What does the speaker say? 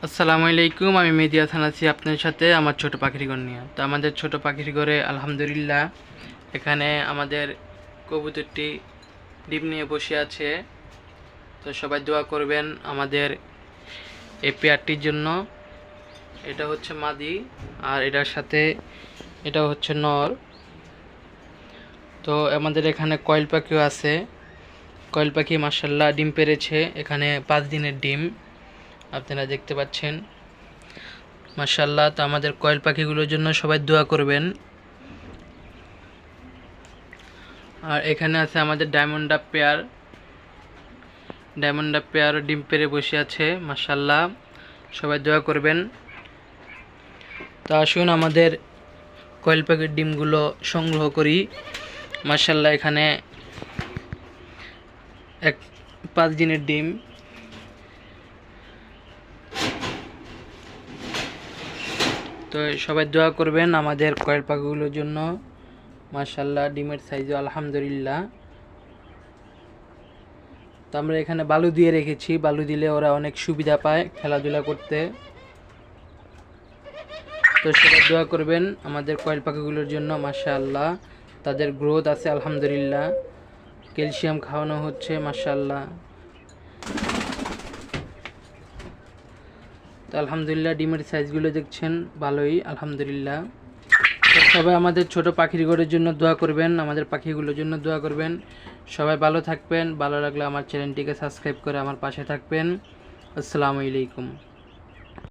আসসালামু আলাইকুম, আমি মেহেদী হাসান আছি আপনার সাথে আমার ছোট পাখির ঘর নিয়ে। তো আমাদের ছোট পাখির ঘরে আলহামদুলিল্লাহ এখানে আমাদের কবুতরটি ডিম নিয়ে বসে আছে। তো সবাই দোয়া করবেন আমাদের এই পেয়ারটির জন্য। এটা হচ্ছে মাদি আর এটার সাথে এটা হচ্ছে নর। তো আমাদের এখানে কয়েল পাখিও আছে। কয়েল পাখি মাশাআল্লাহ ডিম পেড়েছে, এখানে 5 দিনের ডিম আপনারা দেখতে পাচ্ছেন মাশাআল্লাহ। তো আমাদের কয়েল পাখিগুলোর জন্য সবাই দোয়া করবেন। আর এখানে আছে আমাদের ডায়মন্ড ডাব পেয়ার ডিম পেড়ে বসে আছে মাশাআল্লাহ, সবাই দোয়া করবেন। তো আসুন আমাদের কয়েল পাখির ডিমগুলো সংগ্রহ করি। মাশাআল্লাহ এখানে 5 দিনের ডিম। তো সবাই দোয়া করবেন আমাদের কয়েল পাখিগুলোর জন্য। মাশাআল্লাহ ডিমের সাইজও আলহামদুলিল্লাহ। তো আমরা এখানে বালু দিয়ে রেখেছি, বালু দিলে ওরা অনেক সুবিধা পায় খেলাধুলা করতে। তো সবাই দোয়া করবেন আমাদের কয়েল পাখিগুলোর জন্য। মাশাআল্লাহ তাদের গ্রোথ আছে আলহামদুলিল্লাহ, ক্যালসিয়াম খাওয়ানো হচ্ছে মাশাআল্লাহ। তো আলহামদুলিল্লাহ ডিমের সাইজগুলো দেখছেন ভালোই আলহামদুলিল্লাহ। তো সবাই আমাদের ছোট পাখির ঘরের জন্য দোয়া করবেন, আমাদের পাখিগুলোর জন্য দোয়া করবেন। সবাই ভালো থাকবেন। ভালো লাগলে আমার চ্যানেলটিকে সাবস্ক্রাইব করে আমার পাশে থাকবেন। আসসালামু আলাইকুম।